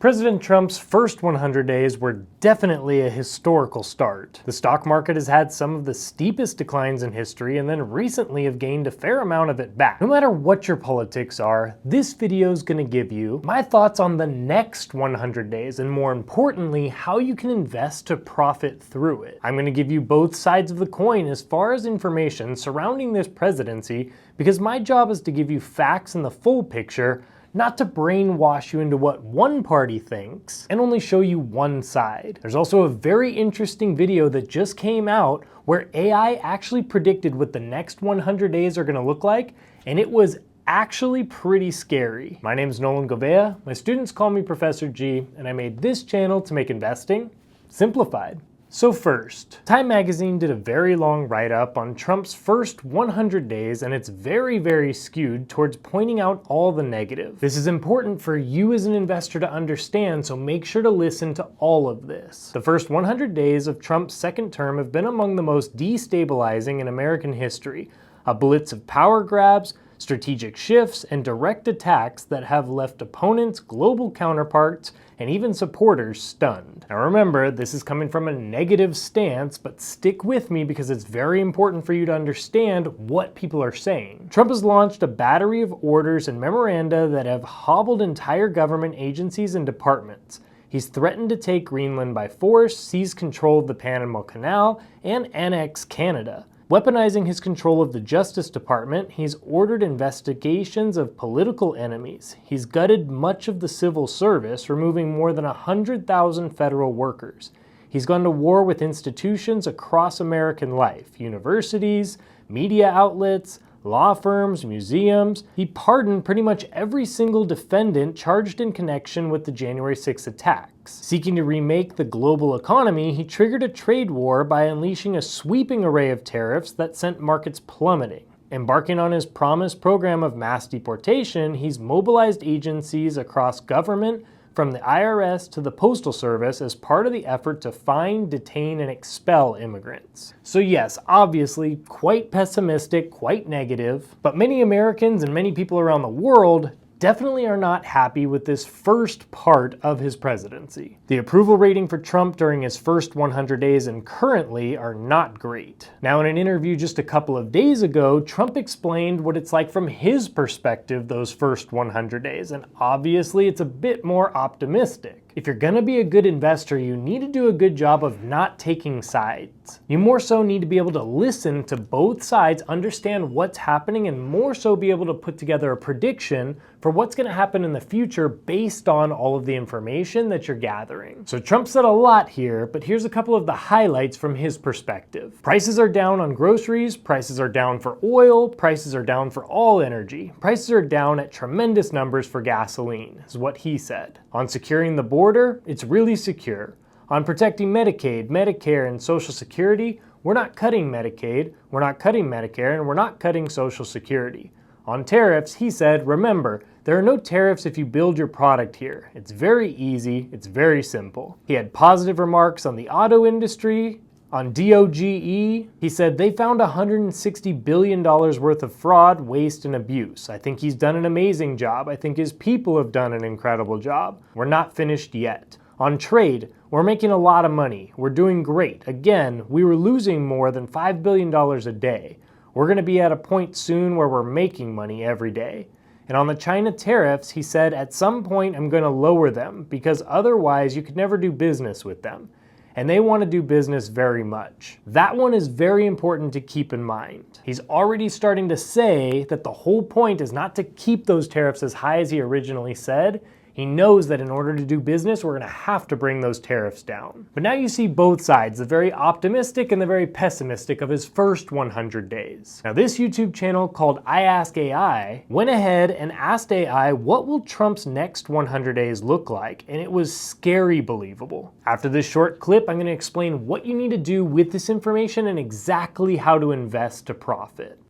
President Trump's first 100 days were definitely a historical start. The stock market has had some of the steepest declines in history and then recently have gained a fair amount of it back. No matter what your politics are, this video is going to give you my thoughts on the next 100 days and more importantly, how you can invest to profit through it. I'm going to give you both sides of the coin as far as information surrounding this presidency because my job is to give you facts and the full picture, not to brainwash you into what one party thinks and only show you one side. There's also a very interesting video that just came out where AI actually predicted what the next 100 days are going to look like, and it was actually pretty scary. My name is Nolan Govea, my students call me Professor G, and I made this channel to make investing simplified. So first, Time magazine did a very long write-up on Trump's first 100 days and it's very skewed towards pointing out all the negative. This is important for you as an investor to understand, so make sure to listen to all of this. The first 100 days of Trump's second term have been among the most destabilizing in American history. A blitz of power grabs, strategic shifts, and direct attacks that have left opponents, global counterparts, and even supporters stunned. Now remember, this is coming from a negative stance, but stick with me because it's very important for you to understand what people are saying. Trump has launched a battery of orders and memoranda that have hobbled entire government agencies and departments. He's threatened to take Greenland by force, seize control of the Panama Canal, and annex Canada. Weaponizing his control of the Justice Department, he's ordered investigations of political enemies. He's gutted much of the civil service, removing more than 100,000 federal workers. He's gone to war with institutions across American life, universities, media outlets, law firms, museums. He pardoned pretty much every single defendant charged in connection with the January 6th attacks. Seeking to remake the global economy, he triggered a trade war by unleashing a sweeping array of tariffs that sent markets plummeting. Embarking on his promised program of mass deportation, he's mobilized agencies across government, from the IRS to the Postal Service, as part of the effort to find, detain, and expel immigrants. So yes, obviously, quite pessimistic, quite negative, but many Americans and many people around the world definitely are not happy with this first part of his presidency. The approval rating for Trump during his first 100 days and currently are not great. Now, in an interview just a couple of days ago, Trump explained what it's like from his perspective those first 100 days, and obviously it's a bit more optimistic. If you're gonna be a good investor, you need to do a good job of not taking sides. You more so need to be able to listen to both sides, understand what's happening, and more so be able to put together a prediction for what's gonna happen in the future based on all of the information that you're gathering. So Trump said a lot here, but here's a couple of the highlights from his perspective. Prices are down on groceries, prices are down for oil, prices are down for all energy. Prices are down at tremendous numbers for gasoline, is what he said. On securing the border, it's really secure. On protecting Medicaid, Medicare, and Social Security, we're not cutting Medicaid, we're not cutting Medicare, and we're not cutting Social Security. On tariffs, he said, remember, there are no tariffs if you build your product here. It's very easy, it's very simple. He had positive remarks on the auto industry. On DOGE, he said they found $160 billion worth of fraud, waste, and abuse. I think he's done an amazing job. I think his people have done an incredible job. We're not finished yet. On trade, we're making a lot of money. We're doing great. Again, we were losing more than $5 billion a day. We're going to be at a point soon where we're making money every day. And on the China tariffs, he said, at some point I'm going to lower them because otherwise you could never do business with them. And they want to do business very much. That one is very important to keep in mind. He's already starting to say that the whole point is not to keep those tariffs as high as he originally said. He knows that in order to do business, we're going to have to bring those tariffs down. But now you see both sides, the very optimistic and the very pessimistic of his first 100 days. Now this YouTube channel called I Ask AI went ahead and asked AI what will Trump's next 100 days look like, and it was scary believable. After this short clip, I'm going to explain what you need to do with this information and exactly how to invest to profit.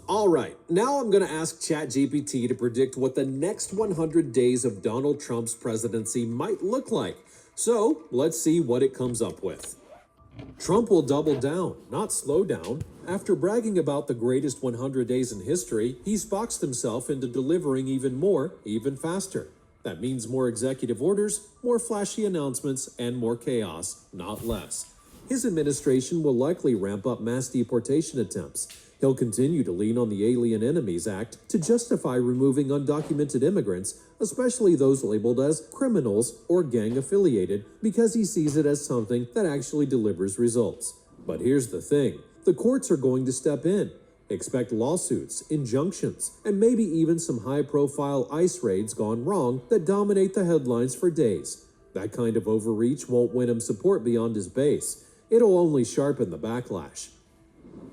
All right, now I'm going to ask ChatGPT to predict what the next 100 days of Donald Trump's presidency might look like. So let's see what it comes up with. Trump will double down, not slow down. After bragging about the greatest 100 days in history, he's boxed himself into delivering even more, even faster. That means more executive orders, more flashy announcements, and more chaos, not less. His administration will likely ramp up mass deportation attempts. He'll continue to lean on the Alien Enemies Act to justify removing undocumented immigrants, especially those labeled as criminals or gang-affiliated, because he sees it as something that actually delivers results. But here's the thing. The courts are going to step in. Expect lawsuits, injunctions, and maybe even some high-profile ICE raids gone wrong that dominate the headlines for days. That kind of overreach won't win him support beyond his base. It'll only sharpen the backlash.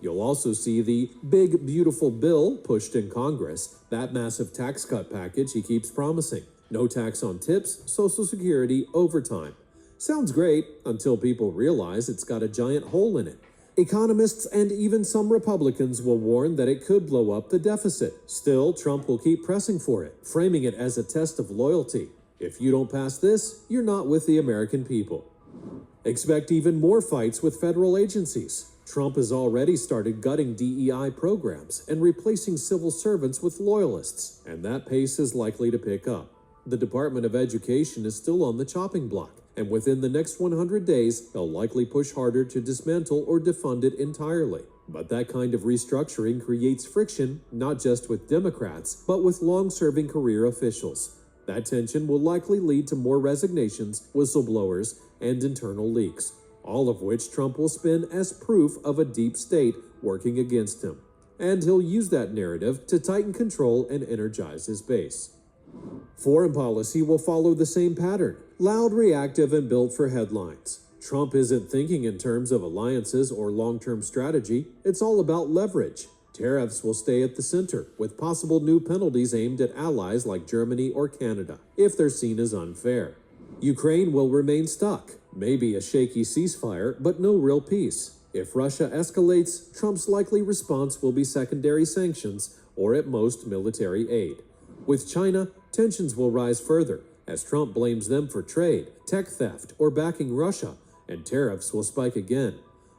You'll also see the big, beautiful bill pushed in Congress, that massive tax cut package he keeps promising. No tax on tips, Social Security, overtime. Sounds great until people realize it's got a giant hole in it. Economists and even some Republicans will warn that it could blow up the deficit. Still, Trump will keep pressing for it, framing it as a test of loyalty. If you don't pass this, you're not with the American people. Expect even more fights with federal agencies. Trump has already started gutting DEI programs and replacing civil servants with loyalists, and that pace is likely to pick up. The Department of Education is still on the chopping block, and within the next 100 days, they'll likely push harder to dismantle or defund it entirely. But that kind of restructuring creates friction, not just with Democrats, but with long-serving career officials. That tension will likely lead to more resignations, whistleblowers, and internal leaks, all of which Trump will spin as proof of a deep state working against him. And he'll use that narrative to tighten control and energize his base. Foreign policy will follow the same pattern, loud, reactive, and built for headlines. Trump isn't thinking in terms of alliances or long-term strategy. It's all about leverage. Tariffs will stay at the center, with possible new penalties aimed at allies like Germany or Canada, if they're seen as unfair. Ukraine will remain stuck. Maybe a shaky ceasefire, but no real peace. If Russia escalates, Trump's likely response will be secondary sanctions, or at most military aid. With China, tensions will rise further, as Trump blames them for trade, tech theft, or backing Russia, and tariffs will spike again.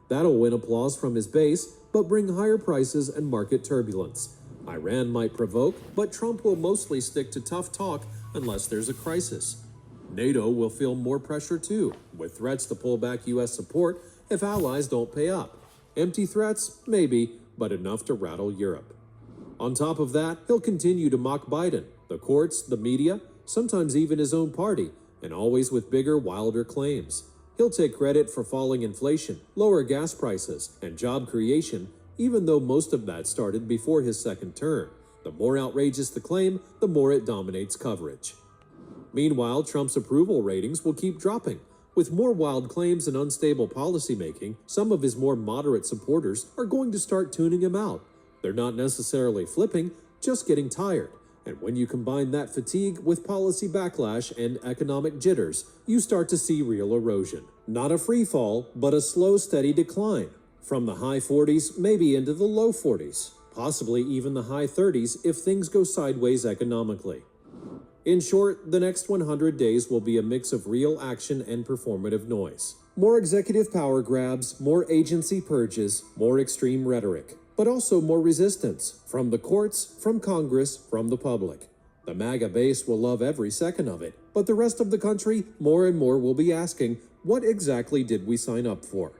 That'll win applause from his base, but bring higher prices and market turbulence. Iran might provoke, but Trump will mostly stick to tough talk unless there's a crisis. NATO will feel more pressure too, with threats to pull back U.S. support if allies don't pay up. Empty threats? Maybe, but enough to rattle Europe. On top of that, he'll continue to mock Biden, the courts, the media, sometimes even his own party, and always with bigger, wilder claims. He'll take credit for falling inflation, lower gas prices, and job creation, even though most of that started before his second term. The more outrageous the claim, the more it dominates coverage. Meanwhile, Trump's approval ratings will keep dropping. With more wild claims and unstable policymaking, some of his more moderate supporters are going to start tuning him out. They're not necessarily flipping, just getting tired. And when you combine that fatigue with policy backlash and economic jitters, you start to see real erosion. Not a free fall, but a slow, steady decline. From the high 40s, maybe into the low 40s. Possibly even the high 30s if things go sideways economically. In short, the next 100 days will be a mix of real action and performative noise. More executive power grabs, more agency purges, more extreme rhetoric, but also more resistance from the courts, from Congress, from the public. The MAGA base will love every second of it, but the rest of the country, more and more, will be asking, what exactly did we sign up for?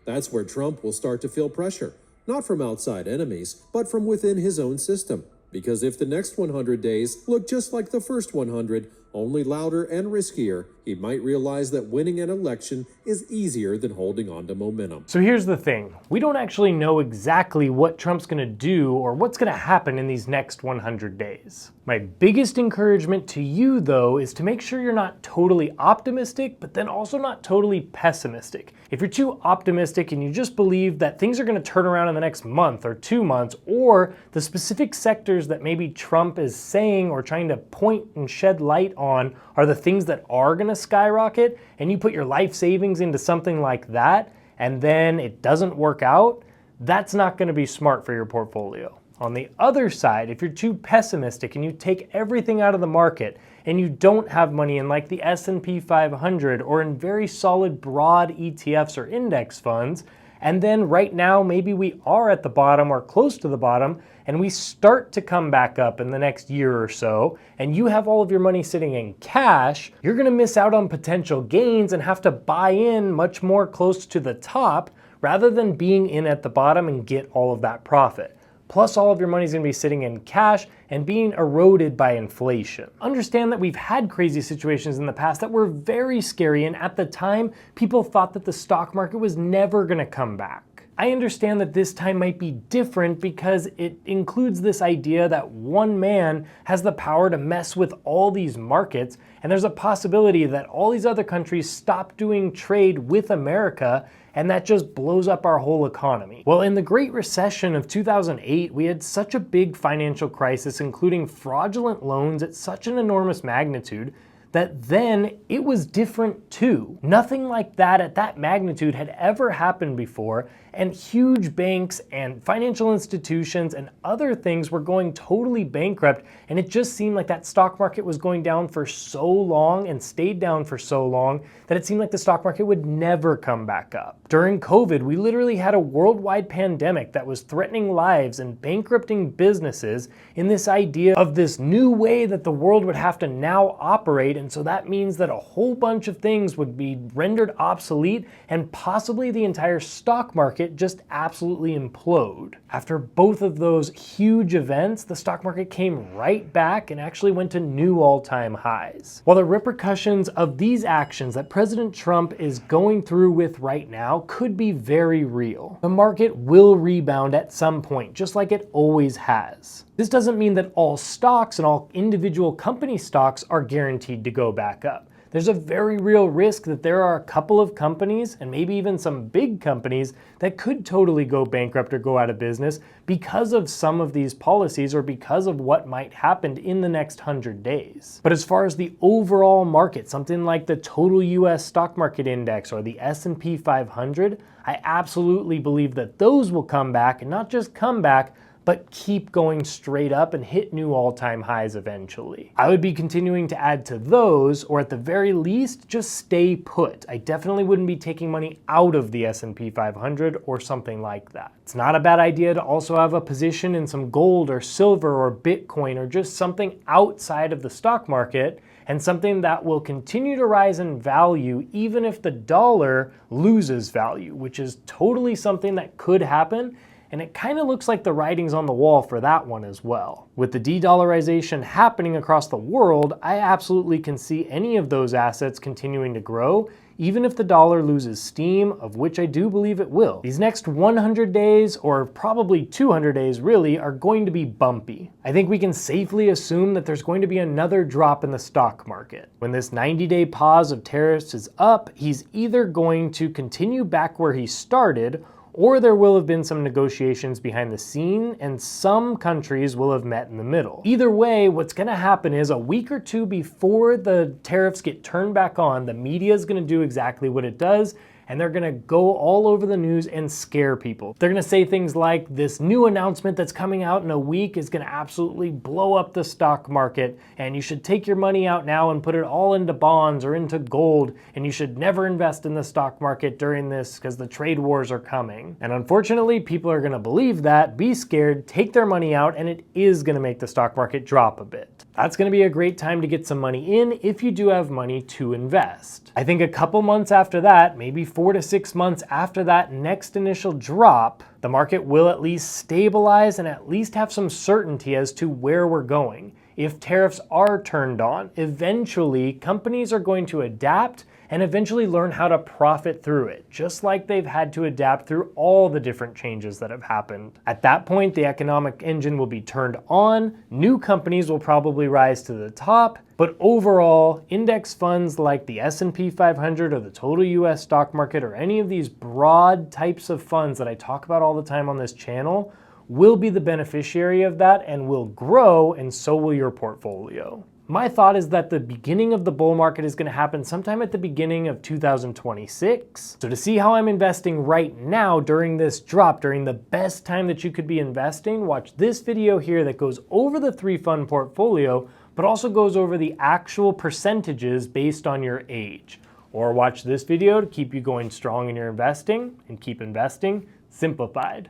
That's where Trump will start to feel pressure, not from outside enemies, but from within his own system. Because if the next 100 days look just like the first 100, only louder and riskier, he might realize that winning an election is easier than holding on to momentum. So here's the thing. We don't actually know exactly what Trump's gonna do or what's gonna happen in these next 100 days. My biggest encouragement to you, though, is to make sure you're not totally optimistic, but then also not totally pessimistic. If you're too optimistic and you just believe that things are gonna turn around in the next month or 2 months, or the specific sectors that maybe Trump is saying or trying to point and shed light on are the things that are gonna skyrocket, and you put your life savings into something like that, and then it doesn't work out, that's not gonna be smart for your portfolio. On the other side, if you're too pessimistic and you take everything out of the market and you don't have money in like the S&P 500 or in very solid broad ETFs or index funds, And then right now, maybe we are at the bottom or close to the bottom, and we start to come back up in the next year or so, and you have all of your money sitting in cash, you're gonna miss out on potential gains and have to buy in much more close to the top rather than being in at the bottom and get all of that profit. Plus, all of your money is going to be sitting in cash and being eroded by inflation. Understand that we've had crazy situations in the past that were very scary, and at the time, people thought that the stock market was never going to come back. I understand that this time might be different because it includes this idea that one man has the power to mess with all these markets, and there's a possibility that all these other countries stop doing trade with America, and that just blows up our whole economy. Well, in the Great Recession of 2008, we had such a big financial crisis, including fraudulent loans at such an enormous magnitude, that then it was different too. Nothing like that at that magnitude had ever happened before, and huge banks and financial institutions and other things were going totally bankrupt, and it just seemed like that stock market was going down for so long and stayed down for so long that it seemed like the stock market would never come back up. During COVID, we literally had a worldwide pandemic that was threatening lives and bankrupting businesses in this idea of this new way that the world would have to now operate, and so that means that a whole bunch of things would be rendered obsolete and possibly the entire stock market just absolutely implode. After both of those huge events, the stock market came right back and actually went to new all-time highs. While the repercussions of these actions that President Trump is going through with right now could be very real, the market will rebound at some point, just like it always has. This doesn't mean that all stocks and all individual company stocks are guaranteed to go back up. There's a very real risk that there are a couple of companies, and maybe even some big companies, that could totally go bankrupt or go out of business because of some of these policies or because of what might happen in the next 100 days. But as far as the overall market, something like the total US stock market index or the S&P 500, I absolutely believe that those will come back, and not just come back, but keep going straight up and hit new all-time highs eventually. I would be continuing to add to those, or at the very least, just stay put. I definitely wouldn't be taking money out of the S&P 500 or something like that. It's not a bad idea to also have a position in some gold or silver or Bitcoin or just something outside of the stock market, and something that will continue to rise in value even if the dollar loses value, which is totally something that could happen. And it kind of looks like the writing's on the wall for that one as well. With the de-dollarization happening across the world, I absolutely can see any of those assets continuing to grow, even if the dollar loses steam, of which I do believe it will. These next 100 days, or probably 200 days really, are going to be bumpy. I think we can safely assume that there's going to be another drop in the stock market. When this 90-day pause of tariffs is up, he's either going to continue back where he started, or there will have been some negotiations behind the scene, and some countries will have met in the middle. Either way, what's gonna happen is a week or two before the tariffs get turned back on, the media is gonna do exactly what it does, and they're gonna go all over the news and scare people. They're gonna say things like, this new announcement that's coming out in a week is gonna absolutely blow up the stock market, and you should take your money out now and put it all into bonds or into gold, and you should never invest in the stock market during this because the trade wars are coming. And unfortunately, people are gonna believe that, be scared, take their money out, and it is gonna make the stock market drop a bit. That's gonna be a great time to get some money in if you do have money to invest. I think a couple months after that, maybe 4 to 6 months after that next initial drop, the market will at least stabilize and at least have some certainty as to where we're going. If tariffs are turned on, eventually companies are going to adapt and eventually learn how to profit through it, just like they've had to adapt through all the different changes that have happened. At that point, the economic engine will be turned on, new companies will probably rise to the top, but overall, index funds like the S&P 500 or the total US stock market or any of these broad types of funds that I talk about all the time on this channel will be the beneficiary of that and will grow, and so will your portfolio. My thought is that the beginning of the bull market is going to happen sometime at the beginning of 2026. So to see how I'm investing right now during this drop, during the best time that you could be investing, watch this video here that goes over the 3-fund portfolio, but also goes over the actual percentages based on your age. Or watch this video to keep you going strong in your investing and keep investing simplified.